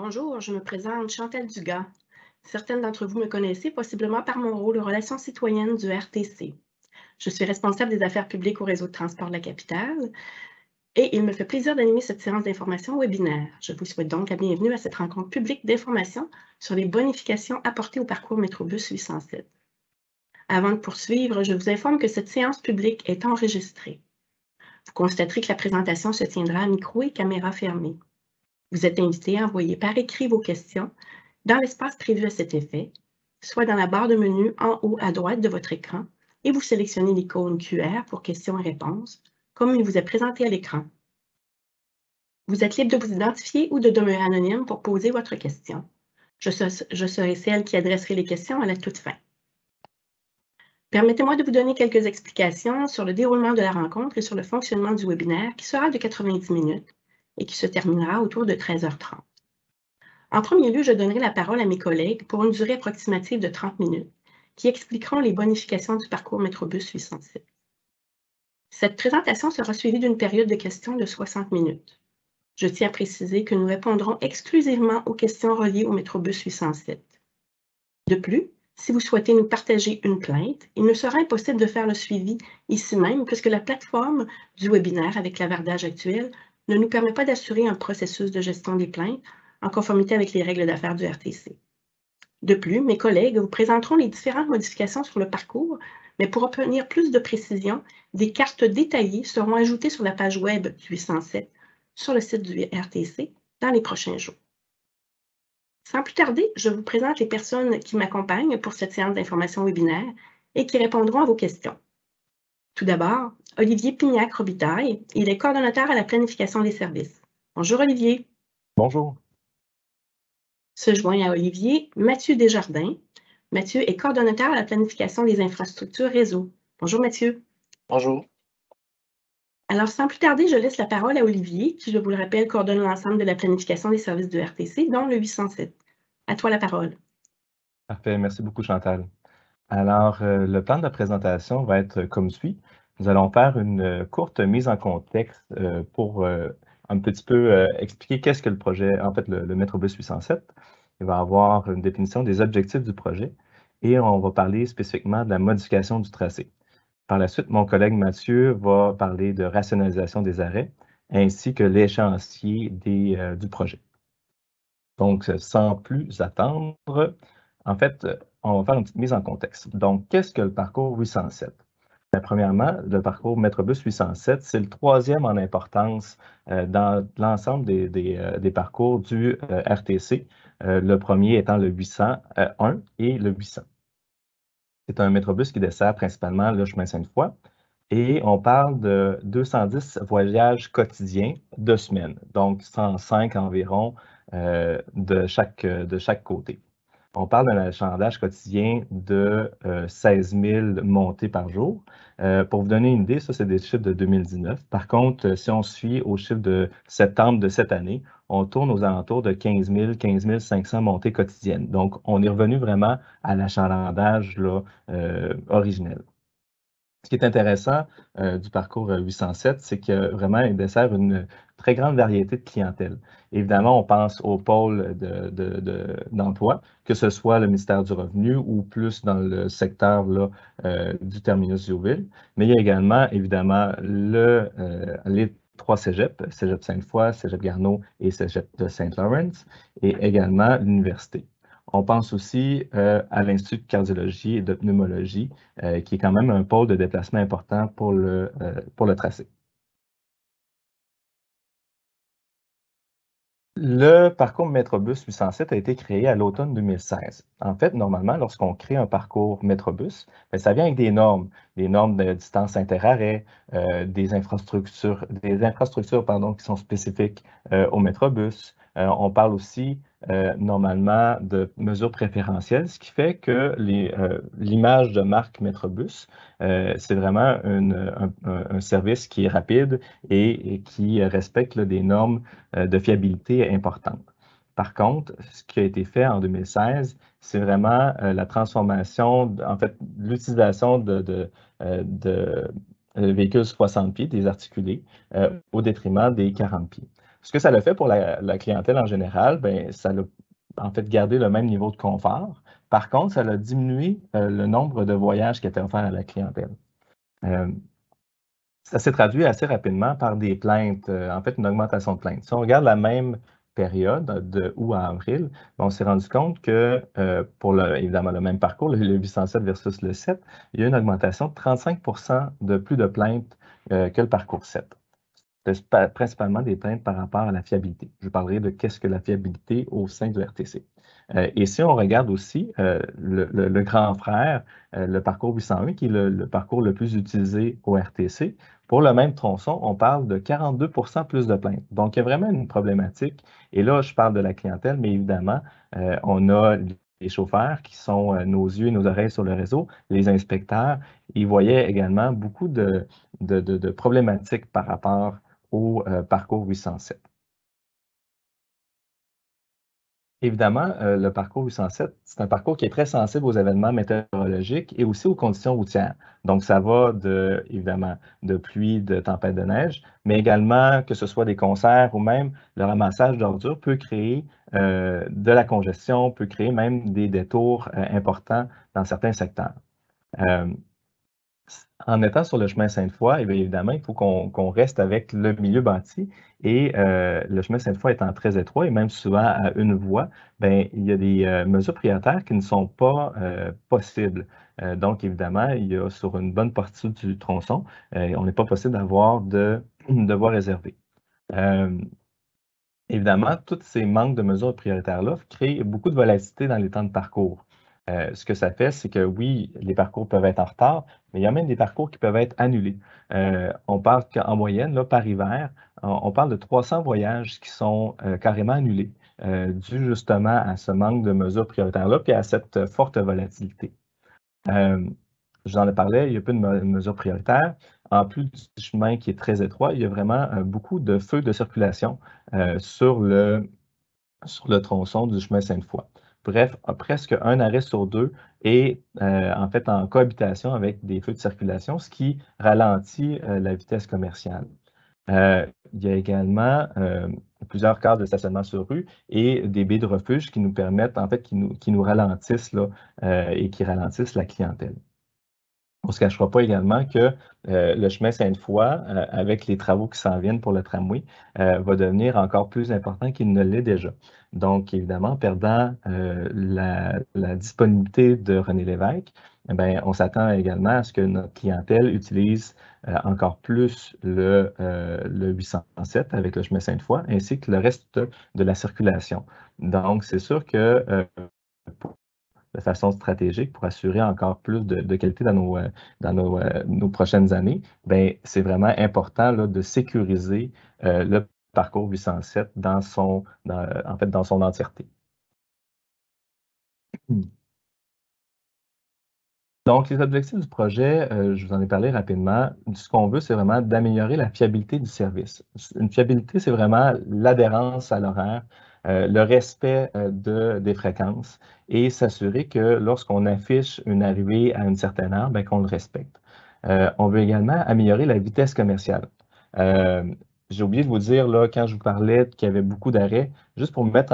Bonjour, je me présente Chantal Dugas. Certaines d'entre vous me connaissez possiblement par mon rôle de relations citoyennes du RTC. Je suis responsable des affaires publiques au réseau de transport de la capitale et il me fait plaisir d'animer cette séance d'information webinaire. Je vous souhaite donc la bienvenue à cette rencontre publique d'information sur les bonifications apportées au parcours Métrobus 807. Avant de poursuivre, je vous informe que cette séance publique est enregistrée. Vous constaterez que la présentation se tiendra à micro et caméra fermée. Vous êtes invité à envoyer par écrit vos questions dans l'espace prévu à cet effet, soit dans la barre de menu en haut à droite de votre écran, et vous sélectionnez l'icône QR pour questions et réponses, comme il vous est présenté à l'écran. Vous êtes libre de vous identifier ou de demeurer anonyme pour poser votre question. Je serai celle qui adresserai les questions à la toute fin. Permettez-moi de vous donner quelques explications sur le déroulement de la rencontre et sur le fonctionnement du webinaire qui sera de 90 minutes et qui se terminera autour de 13h30. En premier lieu, je donnerai la parole à mes collègues pour une durée approximative de 30 minutes, qui expliqueront les bonifications du parcours Métrobus 807. Cette présentation sera suivie d'une période de questions de 60 minutes. Je tiens à préciser que nous répondrons exclusivement aux questions reliées au Métrobus 807. De plus, si vous souhaitez nous partager une plainte, il ne sera impossible de faire le suivi ici même puisque la plateforme du webinaire avec l'avardage actuel ne nous permet pas d'assurer un processus de gestion des plaintes en conformité avec les règles d'affaires du RTC. De plus, mes collègues vous présenteront les différentes modifications sur le parcours, mais pour obtenir plus de précision, des cartes détaillées seront ajoutées sur la page web du 807 sur le site du RTC dans les prochains jours. Sans plus tarder, je vous présente les personnes qui m'accompagnent pour cette séance d'information webinaire et qui répondront à vos questions. Tout d'abord, Olivier Pignac-Robitaille, il est coordonnateur à la planification des services. Bonjour Olivier. Bonjour. Se joint à Olivier Mathieu Desjardins. Mathieu est coordonnateur à la planification des infrastructures réseau. Bonjour Mathieu. Bonjour. Alors, sans plus tarder, je laisse la parole à Olivier, qui, je vous le rappelle, coordonne l'ensemble de la planification des services du RTC, dont le 807. À toi la parole. Parfait, merci beaucoup Chantal. Alors, le plan de la présentation va être comme suit. Nous allons faire une courte mise en contexte pour un petit peu expliquer qu'est-ce que le projet, en fait, le Métrobus 807. Il va avoir une définition des objectifs du projet et on va parler spécifiquement de la modification du tracé. Par la suite, mon collègue Mathieu va parler de rationalisation des arrêts ainsi que l'échéancier du projet. Donc, sans plus attendre, en fait, on va faire une petite mise en contexte. Donc, qu'est-ce que le parcours 807? Bien, premièrement, le parcours Métrobus 807, c'est le troisième en importance dans l'ensemble des parcours du RTC, le premier étant le 801 et le 800. C'est un Métrobus qui dessert principalement le chemin Sainte-Foy et on parle de 210 voyages quotidiens de semaine, donc 105 environ de chaque côté. On parle d'un achalandage quotidien de 16 000 montées par jour. Pour vous donner une idée, ça, c'est des chiffres de 2019. Par contre, si on suit aux chiffres de septembre de cette année, on tourne aux alentours de 15 500 montées quotidiennes. Donc, on est revenu vraiment à l'achalandage originel. Ce qui est intéressant du parcours 807, c'est que vraiment, il dessert une très grande variété de clientèle. Évidemment, on pense au pôle d'emploi, que ce soit le ministère du Revenu ou plus dans le secteur du terminus Youville. Mais il y a également, évidemment, les trois cégeps, Cégep Sainte-Foy, Cégep Garneau et Cégep de Saint-Laurent, et également l'université. On pense aussi à l'Institut de cardiologie et de pneumologie, qui est quand même un pôle de déplacement important pour le tracé. Le parcours Métrobus 807 a été créé à l'automne 2016. En fait, normalement, lorsqu'on crée un parcours Métrobus, ça vient avec des normes de distance interarrêt, des infrastructures qui sont spécifiques au Métrobus. On parle aussi normalement de mesures préférentielles, ce qui fait que l'image de marque Métrobus, c'est vraiment un service qui est rapide et qui respecte des normes de fiabilité importantes. Par contre, ce qui a été fait en 2016, c'est vraiment la transformation, en fait, l'utilisation de véhicules 60 pieds, des articulés, au détriment des 40 pieds. Ce que ça a fait pour la clientèle en général, ben, ça a en fait gardé le même niveau de confort. Par contre, ça a diminué le nombre de voyages qui étaient offerts à la clientèle. Ça s'est traduit assez rapidement par des plaintes, en fait, une augmentation de plaintes. Si on regarde la même période, de août à avril, on s'est rendu compte que pour évidemment le même parcours, le 807 versus le 7, il y a une augmentation de 35 de plus de plaintes que le parcours 7. C'est principalement des plaintes par rapport à la fiabilité. Je parlerai de qu'est-ce que la fiabilité au sein du RTC. Et si on regarde aussi le grand frère, le parcours 801, qui est le parcours le plus utilisé au RTC, pour le même tronçon, on parle de 42 plus de plaintes. Donc, il y a vraiment une problématique. Et là, je parle de la clientèle, mais évidemment, on a les chauffeurs qui sont nos yeux et nos oreilles sur le réseau, les inspecteurs. Ils voyaient également beaucoup de problématiques par rapport au parcours 807. Évidemment, le parcours 807, c'est un parcours qui est très sensible aux événements météorologiques et aussi aux conditions routières. Donc, ça va évidemment, de pluie, de tempête de neige, mais également que ce soit des concerts ou même le ramassage d'ordures peut créer de la congestion, peut créer même des détours importants dans certains secteurs. En étant sur le chemin Sainte-Foy, évidemment, il faut qu'on reste avec le milieu bâti et le chemin Sainte-Foy étant très étroit et même souvent à une voie, ben, il y a des mesures prioritaires qui ne sont pas possibles. Donc, évidemment, il y a sur une bonne partie du tronçon, on n'est pas possible d'avoir de voies réservées. Évidemment, tous ces manques de mesures prioritaires-là créent beaucoup de volatilité dans les temps de parcours. Ce que ça fait, c'est que oui, les parcours peuvent être en retard, mais il y a même des parcours qui peuvent être annulés. On parle qu'en moyenne, là, par hiver, on parle de 300 voyages qui sont carrément annulés, dû justement à ce manque de mesures prioritaires-là, puis à cette forte volatilité. Je vous en ai parlé, il y a peu de mesures prioritaires. En plus du chemin qui est très étroit, il y a vraiment beaucoup de feux de circulation sur le tronçon du chemin Sainte-Foy. Bref, presque un arrêt sur deux est en fait en cohabitation avec des feux de circulation, ce qui ralentit la vitesse commerciale. Il y a également plusieurs cases de stationnement sur rue et des baies de refuge qui nous permettent, en fait, qui nous ralentissent là, et qui ralentissent la clientèle. On ne se cachera pas également que le chemin Sainte-Foy, avec les travaux qui s'en viennent pour le tramway, va devenir encore plus important qu'il ne l'est déjà. Donc, évidemment, perdant la disponibilité de René Lévesque, eh bien, on s'attend également à ce que notre clientèle utilise encore plus le 807 avec le chemin Sainte-Foy, ainsi que le reste de la circulation. Donc, c'est sûr que de façon stratégique pour assurer encore plus de qualité dans nos prochaines années, ben, c'est vraiment important là, de sécuriser le parcours 807 en fait, dans son entièreté. Donc, les objectifs du projet, je vous en ai parlé rapidement. Ce qu'on veut, c'est vraiment d'améliorer la fiabilité du service. Une fiabilité, c'est vraiment l'adhérence à l'horaire, le respect des fréquences et s'assurer que lorsqu'on affiche une arrivée à une certaine heure, ben, qu'on le respecte. On veut également améliorer la vitesse commerciale. J'ai oublié de vous dire, là, quand je vous parlais qu'il y avait beaucoup d'arrêts, juste pour me mettre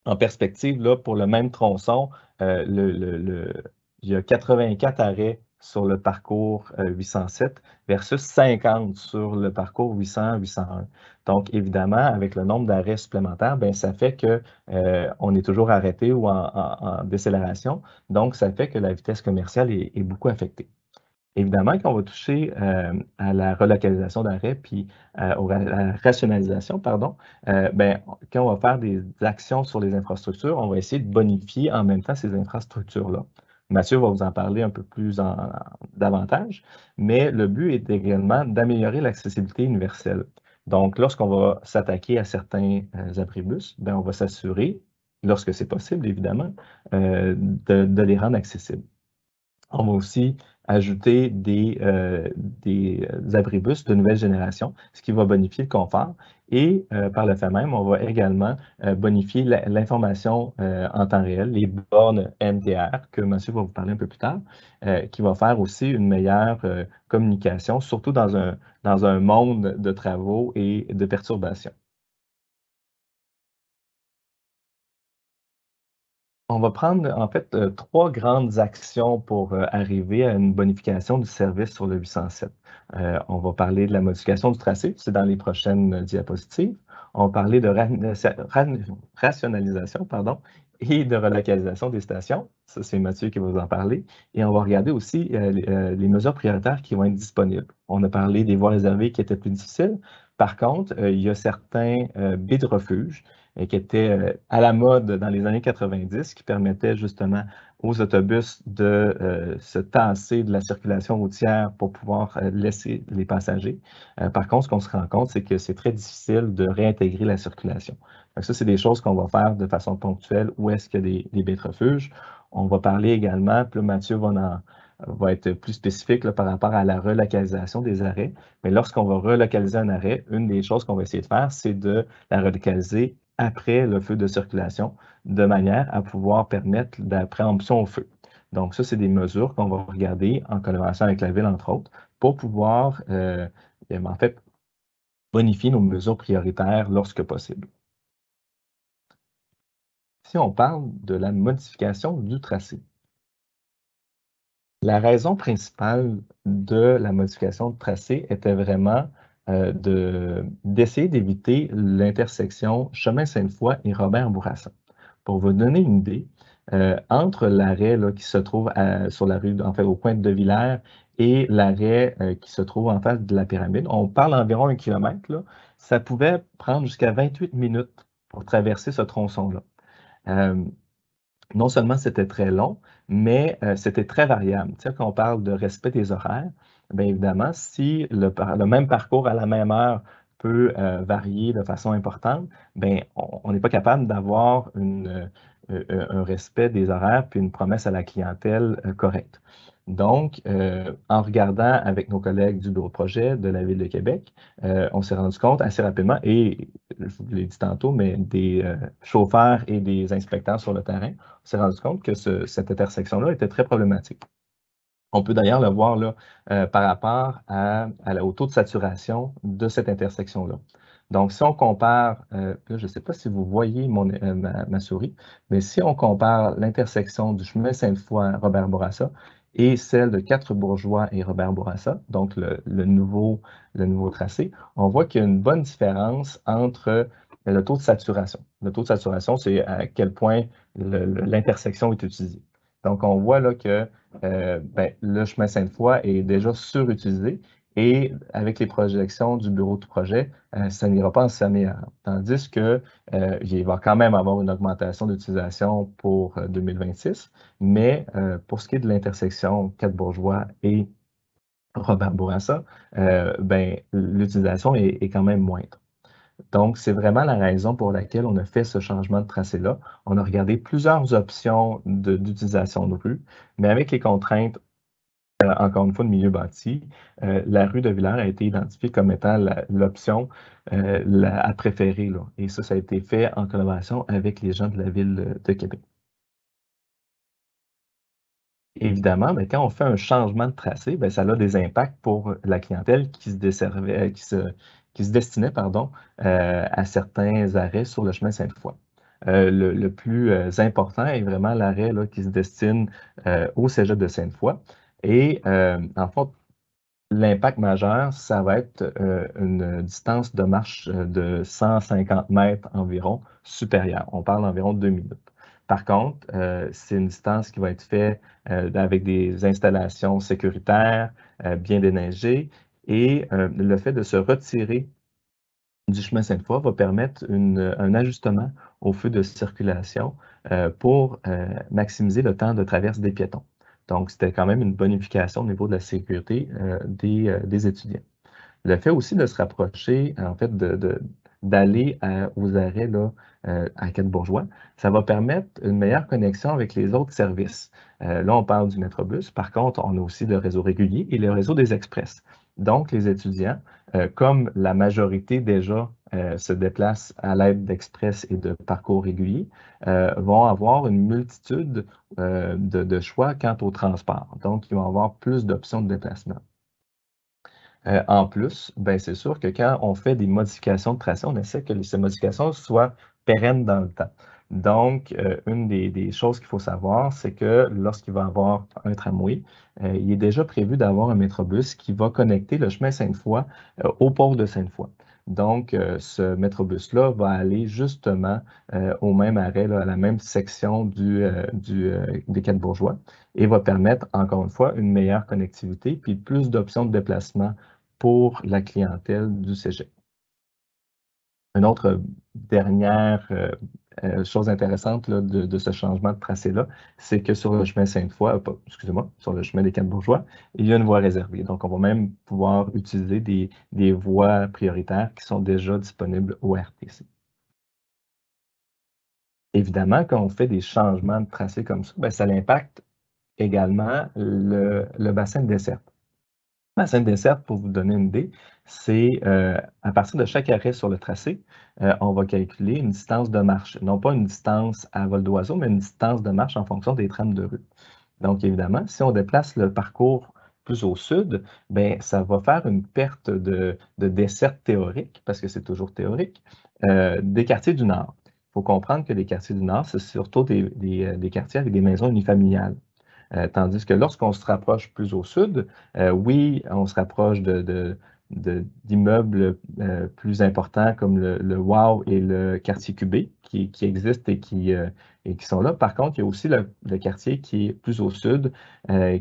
en perspective, là, pour le même tronçon, il y a 84 arrêts sur le parcours 807 versus 50 sur le parcours 800-801. Donc, évidemment, avec le nombre d'arrêts supplémentaires, ben, ça fait que on est toujours arrêté ou en décélération. Donc, ça fait que la vitesse commerciale est beaucoup affectée. Évidemment, quand on va toucher à la relocalisation d'arrêts puis à la rationalisation, pardon, ben, quand on va faire des actions sur les infrastructures, on va essayer de bonifier en même temps ces infrastructures-là. Mathieu va vous en parler un peu plus davantage, mais le but est également d'améliorer l'accessibilité universelle. Donc, lorsqu'on va s'attaquer à certains abribus, ben, on va s'assurer, lorsque c'est possible, évidemment, de les rendre accessibles. On va aussi ajouter des abribus de nouvelle génération, ce qui va bonifier le confort. Et par le fait même, on va également bonifier l'information en temps réel, les bornes MTR, que Mathieu va vous parler un peu plus tard, qui va faire aussi une meilleure communication, surtout dans un monde de travaux et de perturbations. On va prendre en fait 3 grandes actions pour arriver à une bonification du service sur le 807. On va parler de la modification du tracé, c'est dans les prochaines diapositives. On va parler de rationalisation, pardon, et de relocalisation des stations. Ça, c'est Mathieu qui va vous en parler. Et on va regarder aussi les mesures prioritaires qui vont être disponibles. On a parlé des voies réservées qui étaient plus difficiles. Par contre, il y a certains baies de refuge qui était à la mode dans les années 90, qui permettait justement aux autobus de se tasser de la circulation routière pour pouvoir laisser les passagers. Par contre, ce qu'on se rend compte, c'est que c'est très difficile de réintégrer la circulation. Donc ça, c'est des choses qu'on va faire de façon ponctuelle où est-ce qu'il y a des baies de refuge. On va parler également, puis là, Mathieu va être plus spécifique là, par rapport à la relocalisation des arrêts. Mais lorsqu'on va relocaliser un arrêt, une des choses qu'on va essayer de faire, c'est de la relocaliser après le feu de circulation, de manière à pouvoir permettre la préemption au feu. Donc, ça, c'est des mesures qu'on va regarder en collaboration avec la Ville, entre autres, pour pouvoir, en fait, bonifier nos mesures prioritaires lorsque possible. Si on parle de la modification du tracé, la raison principale de la modification de tracé était vraiment d'essayer d'éviter l'intersection Chemin Sainte-Foy et Robert-Bourassa. Pour vous donner une idée, entre l'arrêt qui se trouve sur la rue, en fait, au coin de Villers et l'arrêt qui se trouve en face de la pyramide, on parle d'environ 1 kilomètre, là, ça pouvait prendre jusqu'à 28 minutes pour traverser ce tronçon-là. Non seulement c'était très long, mais c'était très variable. Tu sais, quand on parle de respect des horaires, bien évidemment, si le même parcours à la même heure peut varier de façon importante, bien, on n'est pas capable d'avoir un respect des horaires puis une promesse à la clientèle correcte. Donc, en regardant avec nos collègues du bureau de projet de la Ville de Québec, on s'est rendu compte assez rapidement, et je vous l'ai dit tantôt, mais des chauffeurs et des inspecteurs sur le terrain, on s'est rendu compte que cette intersection-là était très problématique. On peut d'ailleurs le voir là, par rapport au taux de saturation de cette intersection-là. Donc, si on compare, là, je ne sais pas si vous voyez ma souris, mais si on compare l'intersection du chemin Sainte-Foy-Robert-Bourassa et celle de Quatre-Bourgeois et Robert-Bourassa, donc le nouveau tracé, on voit qu'il y a une bonne différence entre le taux de saturation. Le taux de saturation, c'est à quel point l'intersection est utilisée. Donc, on voit là que le chemin Sainte-Foy est déjà surutilisé et avec les projections du bureau de projet, ça n'ira pas en s'améliorant. Tandis que il va quand même avoir une augmentation d'utilisation pour 2026, mais pour ce qui est de l'intersection Quatre-Bourgeois et Robert-Bourassa, l'utilisation est quand même moindre. Donc, c'est vraiment la raison pour laquelle on a fait ce changement de tracé-là. On a regardé plusieurs options d'utilisation de rue, mais avec les contraintes, encore une fois, de milieu bâti, la rue de Villers a été identifiée comme étant l'option à préférer, là. Et ça a été fait en collaboration avec les gens de la Ville de Québec. Évidemment, mais quand on fait un changement de tracé, ça a des impacts pour la clientèle qui se destinait, pardon, à certains arrêts sur le chemin Sainte-Foy. Le plus important est vraiment l'arrêt qui se destine au cégep de Sainte-Foy. Et en fait, l'impact majeur, ça va être une distance de marche de 150 mètres environ supérieure. On parle d'environ 2 minutes. Par contre, c'est une distance qui va être faite avec des installations sécuritaires, bien déneigées, et le fait de se retirer du chemin Sainte-Foy va permettre un ajustement au feu de circulation pour maximiser le temps de traverse des piétons. Donc, c'était quand même une bonification au niveau de la sécurité des étudiants. Le fait aussi de se rapprocher, en fait, d'aller aux arrêts là, à Quatre-Bourgeois, ça va permettre une meilleure connexion avec les autres services. Là, on parle du Métrobus. Par contre, on a aussi le réseau régulier et le réseau des express. Donc, les étudiants, comme la majorité déjà se déplacent à l'aide d'express et de parcours réguliers, vont avoir une multitude de choix quant au transport. Donc, ils vont avoir plus d'options de déplacement. En plus, c'est sûr que quand on fait des modifications de tracé, on essaie que ces modifications soient pérennes dans le temps. Donc, une des choses qu'il faut savoir, c'est que lorsqu'il va y avoir un tramway, il est déjà prévu d'avoir un métrobus qui va connecter le chemin Sainte-Foy au port de Sainte-Foy. Donc, ce métrobus-là va aller justement au même arrêt, là, à la même section des Quais Bourgeois et va permettre, encore une fois, une meilleure connectivité puis plus d'options de déplacement pour la clientèle du cégep. Une autre dernière chose intéressante là, de ce changement de tracé-là, c'est que sur le chemin Sainte-Foy, excusez-moi, sur le chemin des Quatre-Bourgeois, il y a une voie réservée. Donc, on va même pouvoir utiliser des voies prioritaires qui sont déjà disponibles au RTC. Évidemment, quand on fait des changements de tracé comme ça, ben, ça impacte également le bassin de desserte. Le bassin de desserte, pour vous donner une idée, c'est à partir de chaque arrêt sur le tracé, on va calculer une distance de marche. Non pas une distance à vol d'oiseau, mais une distance de marche en fonction des trames de rue. Donc, évidemment, si on déplace le parcours plus au sud, ben, ça va faire une perte de desserte théorique, parce que c'est toujours théorique, des quartiers du Nord. Il faut comprendre que les quartiers du Nord, c'est surtout des quartiers avec des maisons unifamiliales. Tandis que lorsqu'on se rapproche plus au sud, oui, on se rapproche d'immeubles plus importants comme le Wow et le quartier Cubé qui existent et qui sont là. Par contre, il y a aussi le quartier qui est plus au sud,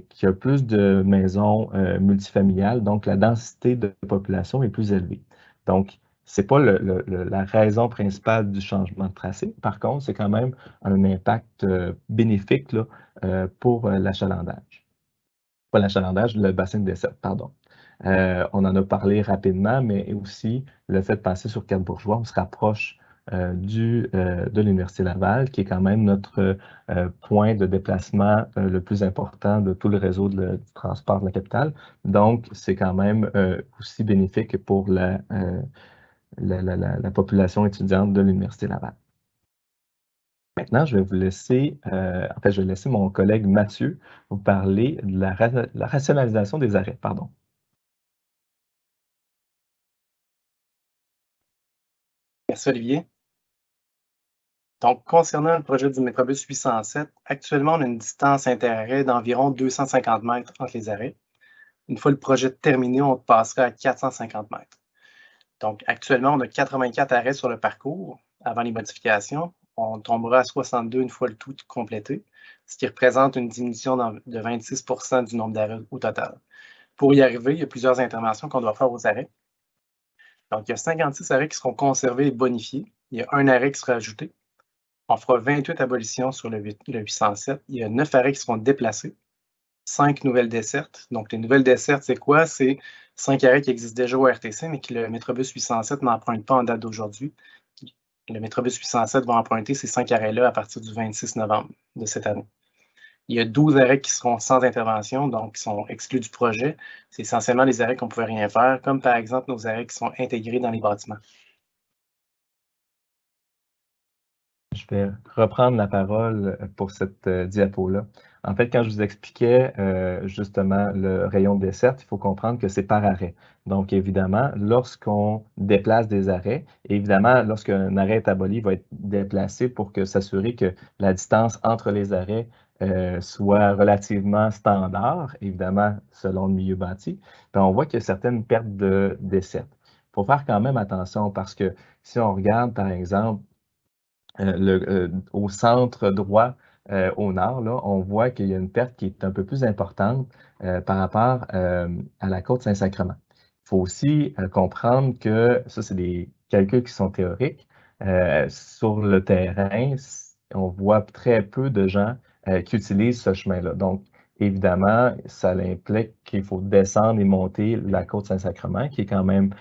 qui a plus de maisons multifamiliales, donc la densité de population est plus élevée. Donc, ce n'est pas la raison principale du changement de tracé. Par contre, c'est quand même un impact bénéfique là, pour l'achalandage. Pas l'achalandage, le bassin de desserte, pardon. On en a parlé rapidement, mais aussi le fait de passer sur Quatre-Bourgeois, on se rapproche de l'Université Laval, qui est quand même notre point de déplacement le plus important de tout le réseau du transport de la capitale. Donc, c'est quand même aussi bénéfique pour la population étudiante de l'Université Laval. Maintenant, je vais vous laisser, je vais laisser mon collègue Mathieu vous parler de la rationalisation des arrêts. Pardon. Merci Olivier. Donc, concernant le projet du Métrobus 807, actuellement, on a une distance interarrêt d'environ 250 mètres entre les arrêts. Une fois le projet terminé, on passera à 450 mètres. Donc, actuellement, on a 84 arrêts sur le parcours avant les modifications. On tombera à 62 une fois le tout complété, ce qui représente une diminution de 26 % du nombre d'arrêts au total. Pour y arriver, il y a plusieurs interventions qu'on doit faire aux arrêts. Donc, il y a 56 arrêts qui seront conservés et bonifiés. Il y a un arrêt qui sera ajouté. On fera 28 abolitions sur le 807. Il y a 9 arrêts qui seront déplacés. 5 nouvelles dessertes. Donc, les nouvelles dessertes, c'est quoi? C'est 5 arrêts qui existent déjà au RTC, mais que le Métrobus 807 n'emprunte pas en date d'aujourd'hui. Le Métrobus 807 va emprunter ces 5 arrêts-là à partir du 26 novembre de cette année. Il y a 12 arrêts qui seront sans intervention, donc qui sont exclus du projet. C'est essentiellement les arrêts qu'on ne pouvait rien faire, comme par exemple nos arrêts qui sont intégrés dans les bâtiments. Je vais reprendre la parole pour cette diapo-là. En fait, quand je vous expliquais justement le rayon de desserte, il faut comprendre que c'est par arrêt. Donc, évidemment, lorsqu'on déplace des arrêts, évidemment, lorsqu'un arrêt est aboli, il va être déplacé pour s'assurer que la distance entre les arrêts soit relativement standard, évidemment, selon le milieu bâti. Puis on voit qu'il y a certaines pertes de desserte. Il faut faire quand même attention parce que si on regarde, par exemple, au centre droit au nord, là, on voit qu'il y a une perte qui est un peu plus importante par rapport à la côte Saint-Sacrement. Il faut aussi comprendre que ça, c'est des calculs qui sont théoriques. Sur le terrain, on voit très peu de gens qui utilisent ce chemin-là. Donc, évidemment, ça implique qu'il faut descendre et monter la côte Saint-Sacrement, qui est quand même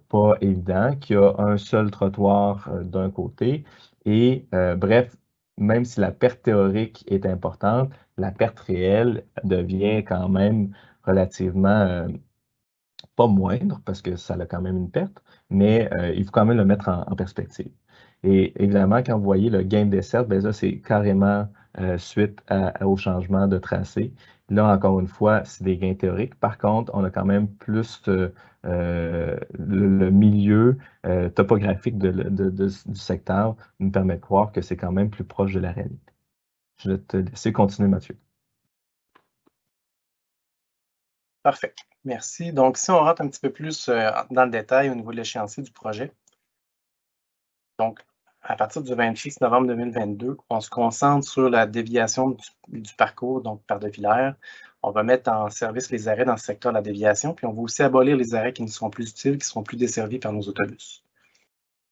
pas évident, qui a un seul trottoir d'un côté. Et bref, même si la perte théorique est importante, la perte réelle devient quand même relativement pas moindre, parce que ça a quand même une perte, mais il faut quand même le mettre en perspective. Et évidemment, quand vous voyez le gain de desserte, ben ça, c'est carrément suite au changement de tracé. Là, encore une fois, c'est des gains théoriques. Par contre, on a quand même plus le milieu topographique du secteur nous permet de croire que c'est quand même plus proche de la réalité. Je vais te laisser continuer, Mathieu. Parfait. Merci. Donc, si on rentre un petit peu plus dans le détail au niveau de l'échéancier du projet, donc, à partir du 26 novembre 2022, on se concentre sur la déviation du parcours, donc par De Villers. On va mettre en service les arrêts dans ce secteur de la déviation, puis on va aussi abolir les arrêts qui ne seront plus utiles, qui ne seront plus desservis par nos autobus.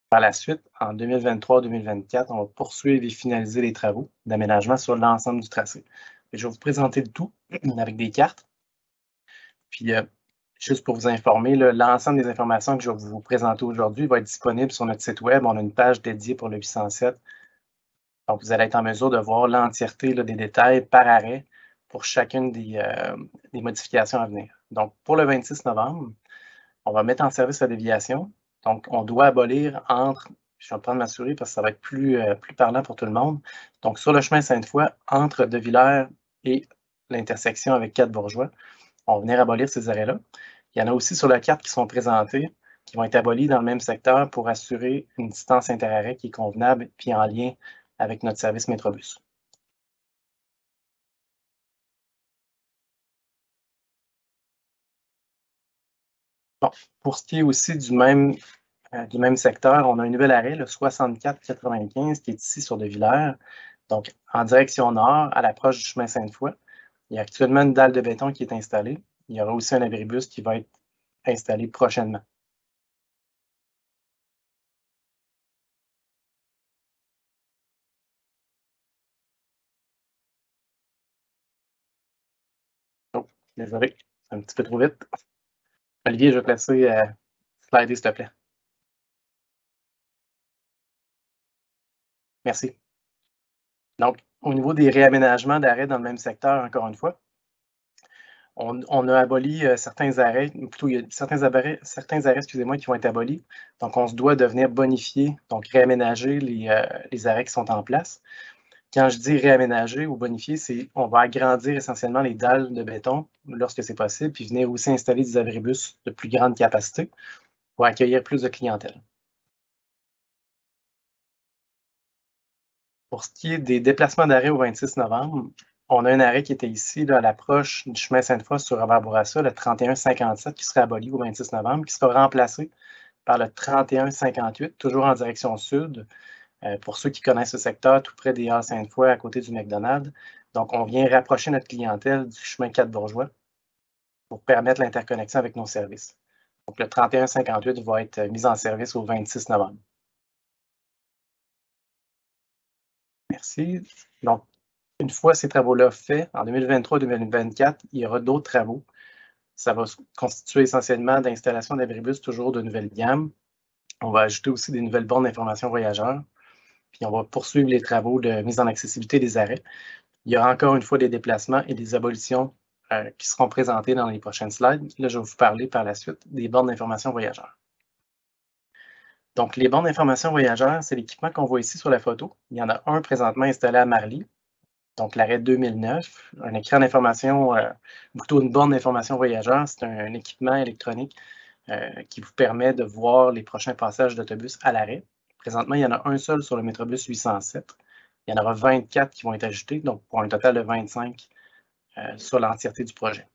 Par la suite, en 2023-2024, on va poursuivre et finaliser les travaux d'aménagement sur l'ensemble du tracé. Et je vais vous présenter le tout avec des cartes. Puis, juste pour vous informer, l'ensemble des informations que je vais vous présenter aujourd'hui va être disponible sur notre site web. On a une page dédiée pour le 807. Donc, vous allez être en mesure de voir l'entièreté des détails par arrêt pour chacune des modifications à venir. Donc, pour le 26 novembre, on va mettre en service la déviation. Donc, on doit abolir je vais prendre ma souris parce que ça va être plus parlant pour tout le monde. Donc, sur le chemin Sainte-Foy, entre De Villers et l'intersection avec 4 Bourgeois, on va venir abolir ces arrêts-là. Il y en a aussi sur la carte qui sont présentés, qui vont être abolis dans le même secteur pour assurer une distance interarrêt qui est convenable puis en lien avec notre service Métrobus. Bon, pour ce qui est aussi du même secteur, on a un nouvel arrêt, le 64-95, qui est ici sur De Villers, donc en direction nord, à l'approche du chemin Sainte-Foy. Il y a actuellement une dalle de béton qui est installée. Il y aura aussi un abribus qui va être installé prochainement. Oh, désolé, un petit peu trop vite. Olivier, je vais te laisser slider, s'il te plaît. Merci. Donc, au niveau des réaménagements d'arrêts dans le même secteur, encore une fois, on a aboli certains arrêts, plutôt il y a certains arrêts, excusez-moi, qui vont être abolis. Donc, on se doit de venir bonifier, donc réaménager les arrêts qui sont en place. Quand je dis réaménager ou bonifier, c'est on va agrandir essentiellement les dalles de béton lorsque c'est possible, puis venir aussi installer des abribus de plus grande capacité pour accueillir plus de clientèle. Pour ce qui est des déplacements d'arrêt au 26 novembre, on a un arrêt qui était ici, là, à l'approche du chemin Sainte-Foy sur Robert-Bourassa, le 3157, qui serait aboli au 26 novembre, qui sera remplacé par le 3158, toujours en direction sud. Pour ceux qui connaissent ce secteur, tout près des Halles Sainte-Foy, à côté du McDonald's. Donc, on vient rapprocher notre clientèle du chemin 4 Bourgeois pour permettre l'interconnexion avec nos services. Donc, le 3158 va être mis en service au 26 novembre. Merci. Donc, une fois ces travaux-là faits, en 2023-2024, il y aura d'autres travaux. Ça va se constituer essentiellement d'installations d'abribus toujours de nouvelle gamme. On va ajouter aussi des nouvelles bornes d'information voyageurs. Puis on va poursuivre les travaux de mise en accessibilité des arrêts. Il y aura encore une fois des déplacements et des abolitions qui seront présentées dans les prochaines slides. Là, je vais vous parler par la suite des bornes d'information voyageurs. Donc, les bornes d'information voyageurs, c'est l'équipement qu'on voit ici sur la photo. Il y en a un présentement installé à Marly, donc l'arrêt 2009. Un écran d'information, plutôt une borne d'information voyageur, c'est un équipement électronique qui vous permet de voir les prochains passages d'autobus à l'arrêt. Présentement, il y en a un seul sur le Métrobus 807. Il y en aura 24 qui vont être ajoutés, donc pour un total de 25 sur l'entièreté du projet.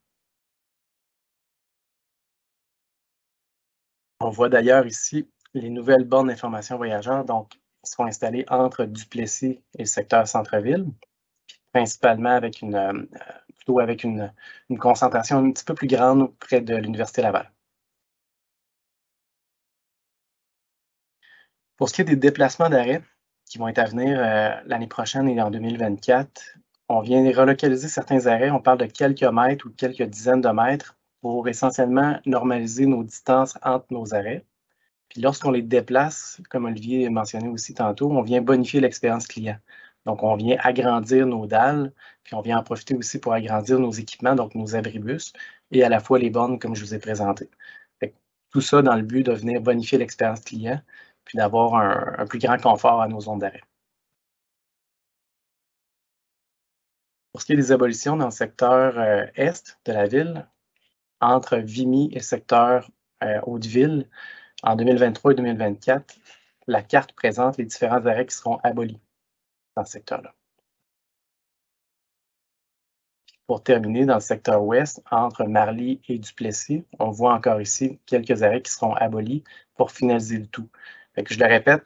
On voit d'ailleurs ici les nouvelles bornes d'information voyageurs, donc qui seront installées entre Duplessis et le secteur centre-ville, principalement avec une concentration un petit peu plus grande près de l'Université Laval. Pour ce qui est des déplacements d'arrêt qui vont être à venir l'année prochaine et en 2024, on vient relocaliser certains arrêts. On parle de quelques mètres ou quelques dizaines de mètres pour essentiellement normaliser nos distances entre nos arrêts. Puis lorsqu'on les déplace, comme Olivier mentionné aussi tantôt, on vient bonifier l'expérience client. Donc, on vient agrandir nos dalles, puis on vient en profiter aussi pour agrandir nos équipements, donc nos abribus, et à la fois les bornes comme je vous ai présenté. Tout ça dans le but de venir bonifier l'expérience client, puis d'avoir un plus grand confort à nos zones d'arrêt. Pour ce qui est des abolitions dans le secteur est de la ville, entre Vimy et le secteur Haute-Ville, en 2023 et 2024, la carte présente les différents arrêts qui seront abolis dans ce secteur-là. Pour terminer, dans le secteur ouest, entre Marly et Duplessis, on voit encore ici quelques arrêts qui seront abolis pour finaliser le tout. Fait que je le répète,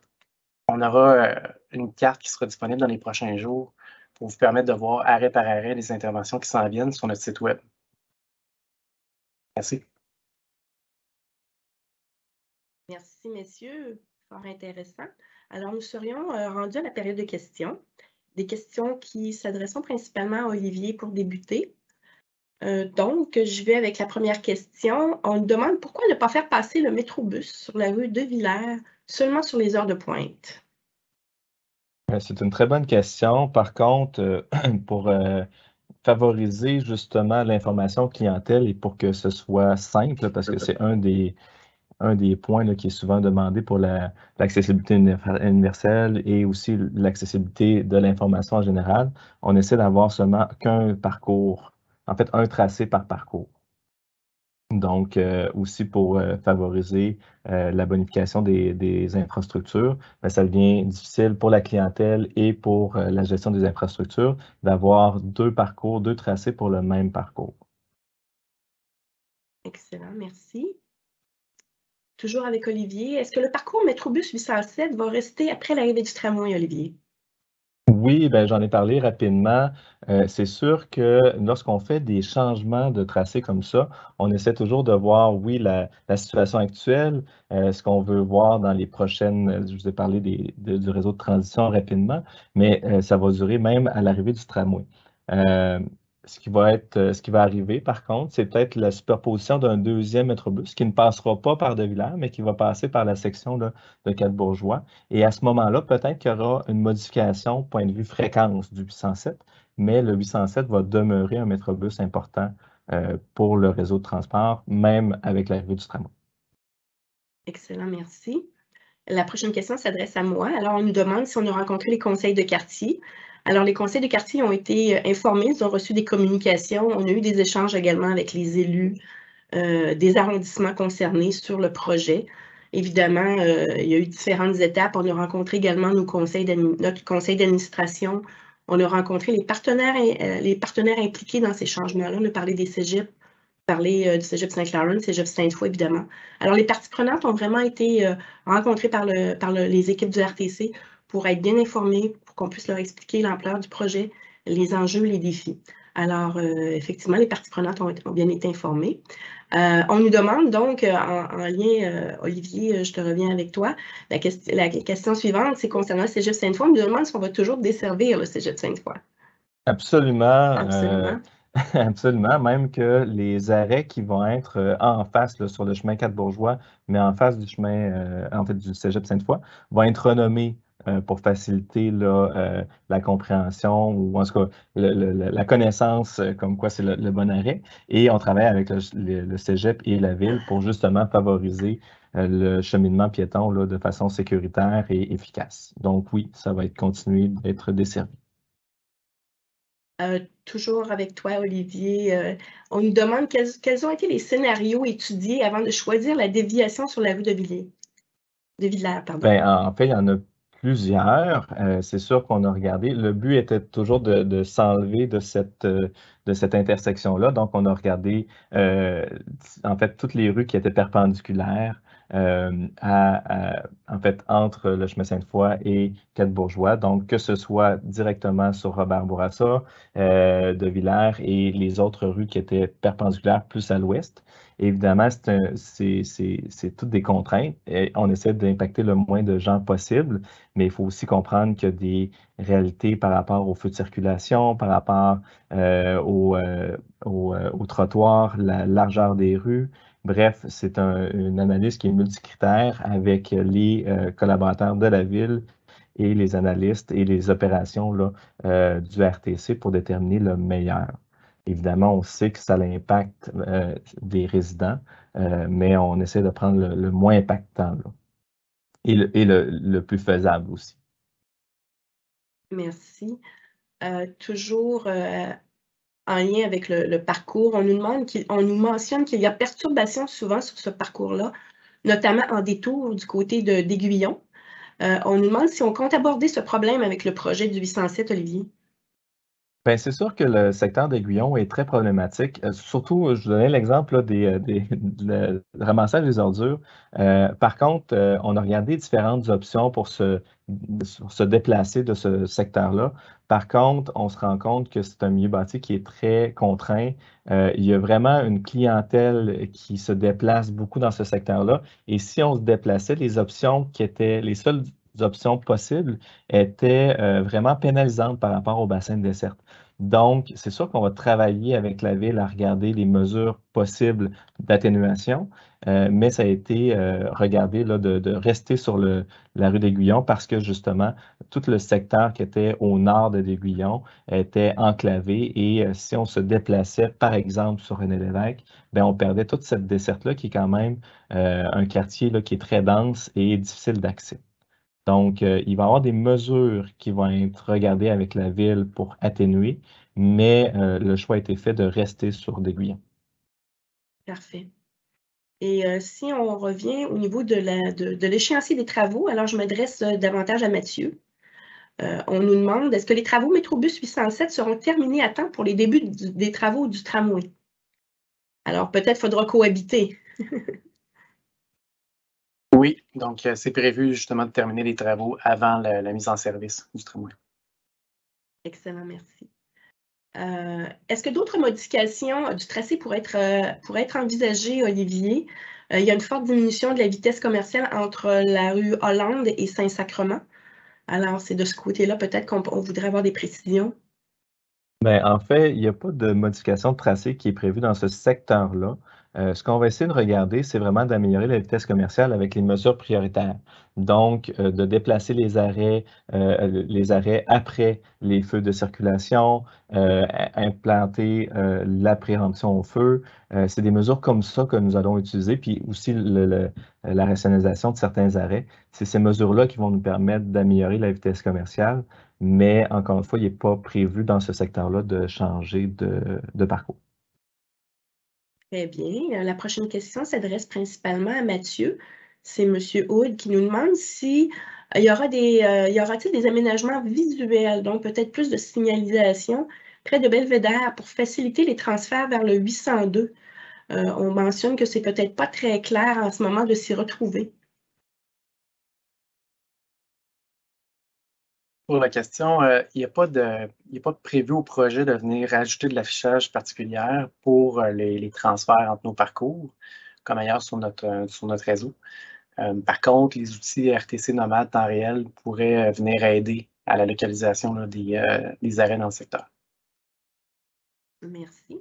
on aura une carte qui sera disponible dans les prochains jours pour vous permettre de voir arrêt par arrêt les interventions qui s'en viennent sur notre site web. Merci. Merci, messieurs. Fort intéressant. Alors, nous serions rendus à la période de questions. Des questions qui s'adresseront principalement à Olivier pour débuter. Donc, je vais avec la première question. On nous demande pourquoi ne pas faire passer le métrobus sur la rue de Villers seulement sur les heures de pointe? C'est une très bonne question. Par contre, pour favoriser justement l'information clientèle et pour que ce soit simple, parce que c'est un des points là, qui est souvent demandé pour l'accessibilité universelle et aussi l'accessibilité de l'information en général, on essaie d'avoir seulement qu'un parcours, en fait un tracé par parcours. Donc, aussi pour favoriser la bonification des infrastructures, ça devient difficile pour la clientèle et pour la gestion des infrastructures d'avoir deux parcours, deux tracés pour le même parcours. Excellent, merci. Toujours avec Olivier, est-ce que le parcours Métrobus 807 va rester après l'arrivée du tramway, Olivier? Oui, ben, j'en ai parlé rapidement. C'est sûr que lorsqu'on fait des changements de tracé comme ça, on essaie toujours de voir, oui, la situation actuelle, ce qu'on veut voir dans les prochaines, je vous ai parlé du réseau de transition rapidement, mais ça va durer même à l'arrivée du tramway. Ce qui va arriver, par contre, c'est peut-être la superposition d'un deuxième métrobus qui ne passera pas par De Villers, mais qui va passer par la section là, de Quatre-Bourgeois. Et à ce moment-là, peut-être qu'il y aura une modification point de vue fréquence du 807, mais le 807 va demeurer un métrobus important pour le réseau de transport, même avec l'arrivée du tramway. Excellent, merci. La prochaine question s'adresse à moi. Alors, on nous demande si on a rencontré les conseils de quartier. Alors, les conseils de quartier ont été informés, ils ont reçu des communications. On a eu des échanges également avec les élus des arrondissements concernés sur le projet. Évidemment, il y a eu différentes étapes. On a rencontré également notre conseil d'administration. On a rencontré les partenaires impliqués dans ces changements-là. On a parlé des cégeps, parler du cégep Saint-Clauren, cégep Sainte-Foy, évidemment. Alors, les parties prenantes ont vraiment été rencontrées par les équipes du RTC pour être bien informées, pour qu'on puisse leur expliquer l'ampleur du projet, les enjeux, les défis. Alors, effectivement, les parties prenantes ont bien été informées. On nous demande donc, en lien, Olivier, je te reviens avec toi, la question suivante, c'est concernant le cégep Sainte-Foy. On nous demande si on va toujours desservir le cégep Sainte-Foy. Absolument. Absolument. Absolument, même que les arrêts qui vont être en face là, sur le chemin Quatre-Bourgeois, mais en face du chemin, en fait, du cégep Sainte-Foy, vont être renommés pour faciliter là, la compréhension ou en tout cas la connaissance comme quoi c'est le bon arrêt. Et on travaille avec le cégep et la ville pour justement favoriser le cheminement piéton là, de façon sécuritaire et efficace. Donc oui, ça va être continué d'être desservi. Toujours avec toi, Olivier, on nous demande quels ont été les scénarios étudiés avant de choisir la déviation sur la rue de Villers. Pardon. Ben, en fait, il y en a plusieurs. C'est sûr qu'on a regardé. Le but était toujours de s'enlever de cette intersection-là. Donc, on a regardé en fait toutes les rues qui étaient perpendiculaires en fait, entre le chemin Sainte-Foy et Quatre-Bourgeois. Donc, que ce soit directement sur Robert Bourassa, de Villers et les autres rues qui étaient perpendiculaires plus à l'ouest. Évidemment, c'est toutes des contraintes et on essaie d'impacter le moins de gens possible, mais il faut aussi comprendre qu'il y a des réalités par rapport aux feux de circulation, par rapport au trottoir, la largeur des rues. Bref, c'est une analyse qui est multicritère avec les collaborateurs de la ville et les analystes et les opérations là, du RTC pour déterminer le meilleur. Évidemment, on sait que ça a l'impact des résidents, mais on essaie de prendre le moins impactant là, et le plus faisable aussi. Merci. toujours en lien avec le parcours. On nous mentionne qu'il y a perturbation souvent sur ce parcours-là, notamment en détour du côté d'Aiguillon. On nous demande si on compte aborder ce problème avec le projet du 807, Olivier. Bien, c'est sûr que le secteur d'Aiguillon est très problématique. Surtout, je vous donnais l'exemple là, du ramassage des ordures. Par contre, on a regardé différentes options pour se déplacer de ce secteur-là. Par contre, on se rend compte que c'est un milieu bâti qui est très contraint. Il y a vraiment une clientèle qui se déplace beaucoup dans ce secteur-là. Et si on se déplaçait, les options qui étaient les seules options possibles étaient vraiment pénalisantes par rapport au bassin de desserte. Donc, c'est sûr qu'on va travailler avec la ville à regarder les mesures possibles d'atténuation, mais ça a été regardé là, de rester sur la rue d'Aiguillon parce que justement, tout le secteur qui était au nord de l'Aiguillon était enclavé et si on se déplaçait, par exemple, sur René Lévesque, bien, on perdait toute cette desserte-là qui est quand même un quartier là, qui est très dense et difficile d'accès. Donc, il va y avoir des mesures qui vont être regardées avec la ville pour atténuer, mais le choix a été fait de rester sur d'Aiguillon. Parfait. Et si on revient au niveau de l'échéancier des travaux, alors je m'adresse davantage à Mathieu. On nous demande, est-ce que les travaux Métrobus 807 seront terminés à temps pour les débuts des travaux du tramway? Alors, peut-être faudra cohabiter. Oui, donc c'est prévu justement de terminer les travaux avant la mise en service du tramway. Excellent, merci. Est-ce que d'autres modifications du tracé pourraient être envisagées, Olivier? Il y a une forte diminution de la vitesse commerciale entre la rue Hollande et Saint-Sacrement. Alors, c'est de ce côté-là, peut-être qu'on voudrait avoir des précisions. Bien, en fait, il n'y a pas de modification de tracé qui est prévue dans ce secteur-là. Ce qu'on va essayer de regarder, c'est vraiment d'améliorer la vitesse commerciale avec les mesures prioritaires. Donc, de déplacer les arrêts après les feux de circulation, implanter la préemption au feu. C'est des mesures comme ça que nous allons utiliser, puis aussi la rationalisation de certains arrêts. C'est ces mesures-là qui vont nous permettre d'améliorer la vitesse commerciale. Mais encore une fois, il n'est pas prévu dans ce secteur-là de changer de parcours. Très bien. La prochaine question s'adresse principalement à Mathieu. C'est M. Hood qui nous demande si y aura-t-il des aménagements visuels, donc peut-être plus de signalisation près de Belvédère pour faciliter les transferts vers le 802. On mentionne que c'est peut-être pas très clair en ce moment de s'y retrouver. Pour la question, il n'y a pas de prévu au projet de venir rajouter de l'affichage particulier pour les transferts entre nos parcours, comme ailleurs sur notre réseau. Par contre, les outils RTC Nomade temps réel pourraient venir aider à la localisation là, des arrêts dans le secteur. Merci.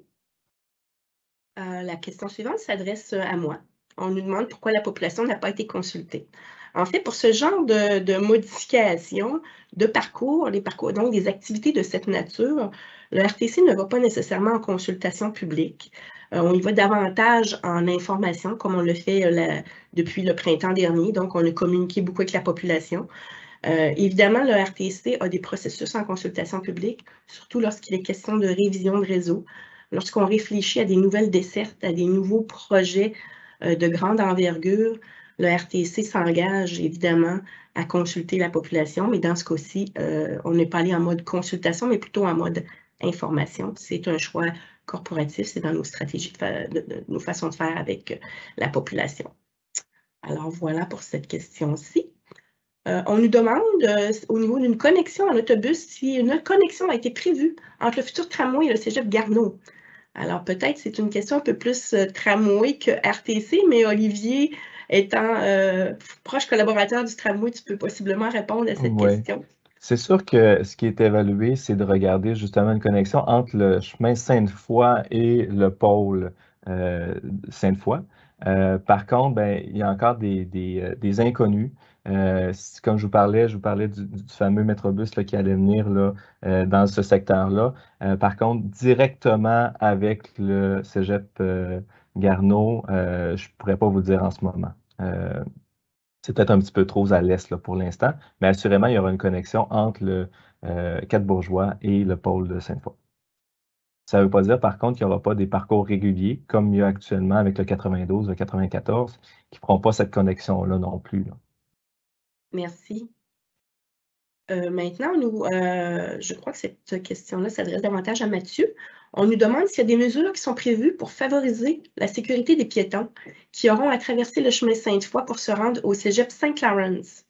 La question suivante s'adresse à moi. On nous demande pourquoi la population n'a pas été consultée. En fait, pour ce genre de modification de parcours, les parcours, donc des activités de cette nature, le RTC ne va pas nécessairement en consultation publique. On y va davantage en information, comme on le fait depuis le printemps dernier. Donc, on a communiqué beaucoup avec la population. Évidemment, le RTC a des processus en consultation publique, surtout lorsqu'il est question de révision de réseau, lorsqu'on réfléchit à des nouvelles dessertes, à des nouveaux projets de grande envergure. Le RTC s'engage évidemment à consulter la population, mais dans ce cas-ci, on n'est pas allé en mode consultation, mais plutôt en mode information. C'est un choix corporatif, c'est dans nos stratégies, nos façons de faire avec la population. Alors voilà pour cette question-ci. On nous demande au niveau d'une connexion en autobus si une connexion a été prévue entre le futur tramway et le cégep Garneau. Alors peut-être c'est une question un peu plus tramway que RTC, mais Olivier, étant proche collaborateur du tramway, tu peux possiblement répondre à cette question. C'est sûr que ce qui est évalué, c'est de regarder justement une connexion entre le chemin Sainte-Foy et le pôle Sainte-Foy. Par contre, ben, il y a encore des inconnus. Comme je vous parlais du fameux Métrobus là, qui allait venir là, dans ce secteur-là. Par contre, directement avec le cégep Garneau, je ne pourrais pas vous dire en ce moment. C'est peut-être un petit peu trop à l'est là, pour l'instant, mais assurément, il y aura une connexion entre Quatre-Bourgeois et le pôle de Sainte-Foy. Ça ne veut pas dire, par contre, qu'il n'y aura pas des parcours réguliers, comme il y a actuellement avec le 92, le 94, qui ne feront pas cette connexion-là non plus. Là. Merci. Maintenant, je crois que cette question-là s'adresse davantage à Mathieu. On nous demande s'il y a des mesures qui sont prévues pour favoriser la sécurité des piétons qui auront à traverser le chemin Sainte-Foy pour se rendre au cégep Saint-Lawrence.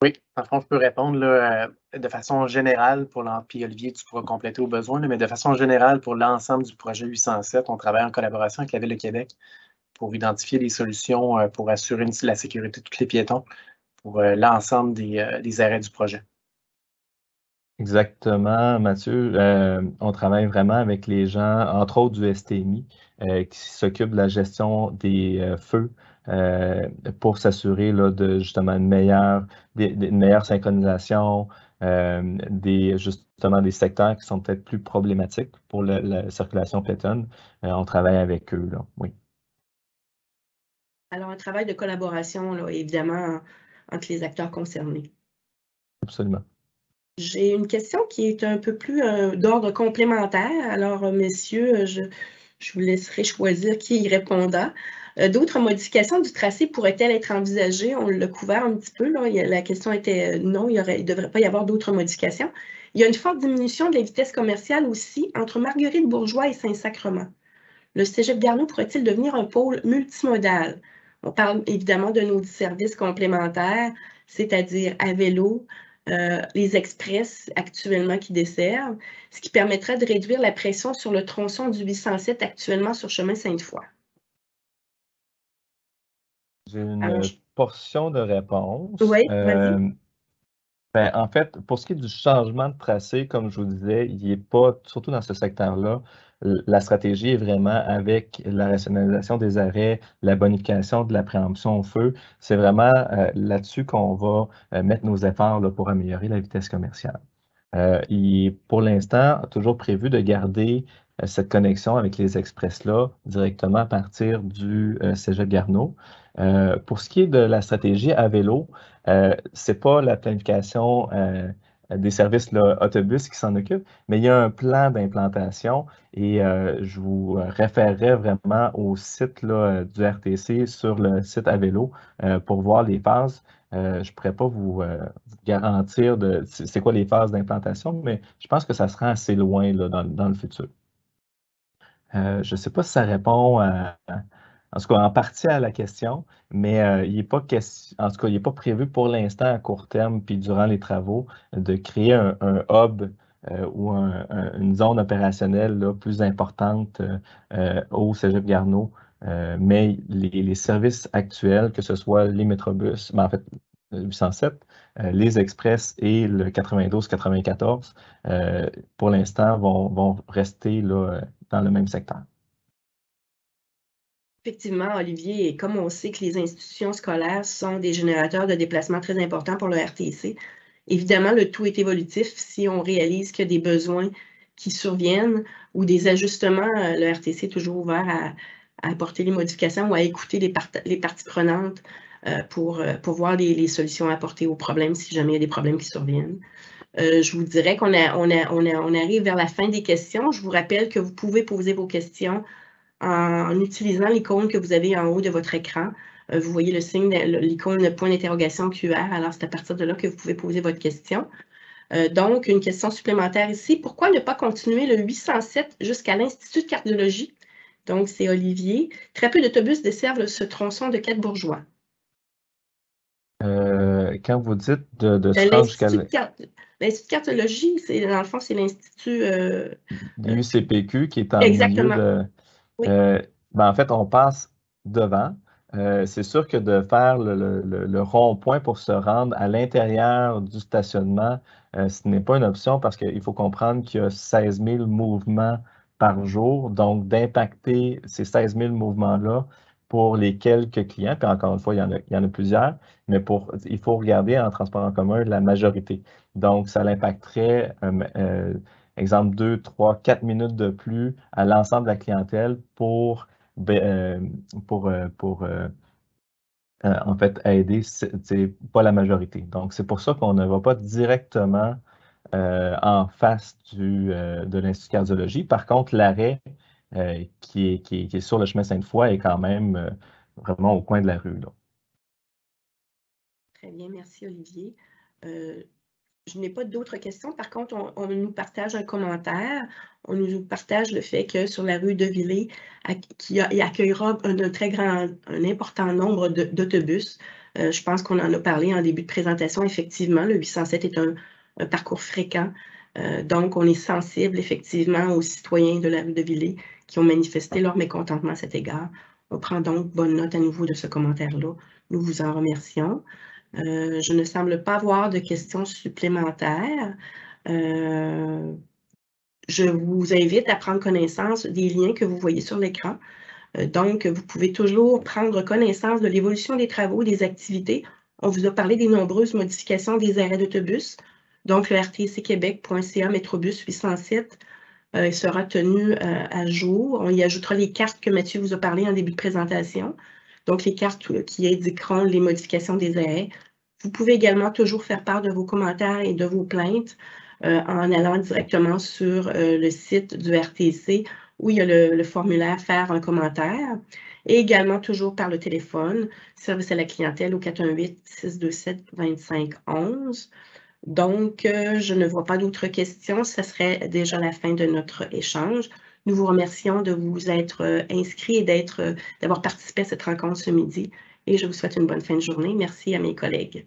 Oui, en fond, je peux répondre là, de façon générale pour puis Olivier, tu pourras compléter au besoin, là, mais de façon générale pour l'ensemble du projet 807, on travaille en collaboration avec la Ville de Québec pour identifier des solutions pour assurer la sécurité de tous les piétons pour l'ensemble des arrêts du projet. Exactement, Mathieu. On travaille vraiment avec les gens, entre autres du STMI, qui s'occupent de la gestion des feux pour s'assurer de justement une meilleure synchronisation, justement des secteurs qui sont peut-être plus problématiques pour la circulation piétonne. On travaille avec eux, là, oui. Alors, un travail de collaboration, là, évidemment, entre les acteurs concernés. Absolument. J'ai une question qui est un peu plus d'ordre complémentaire. Alors, messieurs, je vous laisserai choisir qui y répondra. D'autres modifications du tracé pourraient-elles être envisagées? On l'a couvert un petit peu. Là. La question était non, il ne devrait pas y avoir d'autres modifications. Il y a une forte diminution de la vitesse commerciale aussi entre Marguerite-Bourgeois et Saint-Sacrement. Le cégep Garneau pourrait-il devenir un pôle multimodal? On parle évidemment de nos services complémentaires, c'est-à-dire à vélo, les express actuellement qui desservent, ce qui permettrait de réduire la pression sur le tronçon du 807 actuellement sur chemin Sainte-Foy. J'ai une portion de réponse. Oui, vas-y. Ben, en fait, pour ce qui est du changement de tracé, comme je vous disais, il n'est pas, surtout dans ce secteur-là, la stratégie est vraiment avec la rationalisation des arrêts, la bonification de la préemption au feu. C'est vraiment là-dessus qu'on va mettre nos efforts là, pour améliorer la vitesse commerciale. Il est pour l'instant toujours prévu de garder cette connexion avec les express-là directement à partir du cégep Garneau. Pour ce qui est de la stratégie à vélo, c'est pas la planification des services là, autobus qui s'en occupe, mais il y a un plan d'implantation et je vous référerai vraiment au site là, du RTC sur le site à vélo pour voir les phases. Je ne pourrais pas vous garantir c'est quoi les phases d'implantation, mais je pense que ça sera assez loin là, dans le futur. Je ne sais pas si ça répond en tout cas en partie à la question, mais il n'est pas en tout cas, il n'est pas prévu pour l'instant à court terme, puis durant les travaux, de créer un hub ou une zone opérationnelle là, plus importante au Cégep Garneau. Mais les services actuels, que ce soit les métrobus, en fait, le 807, les express et le 92-94, pour l'instant, vont rester là, dans le même secteur. Effectivement, Olivier, et comme on sait que les institutions scolaires sont des générateurs de déplacements très importants pour le RTC, évidemment, le tout est évolutif. Si on réalise qu'il y a des besoins qui surviennent ou des ajustements, le RTC est toujours ouvert à apporter les modifications ou à écouter les parties prenantes pour voir les solutions à apporter aux problèmes si jamais il y a des problèmes qui surviennent. Je vous dirais qu'on arrive vers la fin des questions. Je vous rappelle que vous pouvez poser vos questions en utilisant l'icône que vous avez en haut de votre écran. Vous voyez le signe, l'icône point d'interrogation QR. Alors, c'est à partir de là que vous pouvez poser votre question. Donc, une question supplémentaire ici. Pourquoi ne pas continuer le 807 jusqu'à l'Institut de cardiologie? Donc, c'est Olivier. Très peu d'autobus desservent ce tronçon de Quatre-Bourgeois. Quand vous dites de se rendre jusqu'à l'Institut de cardiologie, dans le fond, c'est l'Institut... l'IUCPQ qui est en exactement. milieu de... Oui. En fait, on passe devant. C'est sûr que de faire le rond-point pour se rendre à l'intérieur du stationnement, ce n'est pas une option parce qu'il faut comprendre qu'il y a 16 000 mouvements par jour. Donc, d'impacter ces 16 000 mouvements-là pour les quelques clients, puis encore une fois, il y en a plusieurs, mais il faut regarder en transport en commun la majorité. Donc, ça l'impacterait, exemple, 2, 3, 4 minutes de plus à l'ensemble de la clientèle pour en fait, aider, c'est pas la majorité. Donc, c'est pour ça qu'on ne va pas directement en face de l'Institut de cardiologie. Par contre, l'arrêt qui est sur le chemin Sainte-Foy est quand même vraiment au coin de la rue, là. Très bien, merci Olivier. Je n'ai pas d'autres questions. Par contre, on nous partage un commentaire. On nous partage le fait que sur la rue de Villers, il accueillera un important nombre d'autobus. Je pense qu'on en a parlé en début de présentation. Effectivement, le 807 est un parcours fréquent. Donc, on est sensible effectivement aux citoyens de la rue de Villers qui ont manifesté leur mécontentement à cet égard. On prend donc bonne note à nouveau de ce commentaire-là. Nous vous en remercions. Je ne semble pas avoir de questions supplémentaires. Je vous invite à prendre connaissance des liens que vous voyez sur l'écran. Donc, vous pouvez toujours prendre connaissance de l'évolution des travaux, des activités. On vous a parlé des nombreuses modifications des arrêts d'autobus. Donc, le rtcquebec.ca Métrobus 807 sera tenu à jour. On y ajoutera les cartes que Mathieu vous a parlé en début de présentation. Donc, les cartes qui indiqueront les modifications des arrêts. Vous pouvez également toujours faire part de vos commentaires et de vos plaintes en allant directement sur le site du RTC où il y a le formulaire « Faire un commentaire » et également toujours par le téléphone, service à la clientèle au 418-627-2511. Donc, je ne vois pas d'autres questions. Ce serait déjà la fin de notre échange. Nous vous remercions de vous être inscrits et d'avoir participé à cette rencontre ce midi. Et je vous souhaite une bonne fin de journée. Merci à mes collègues.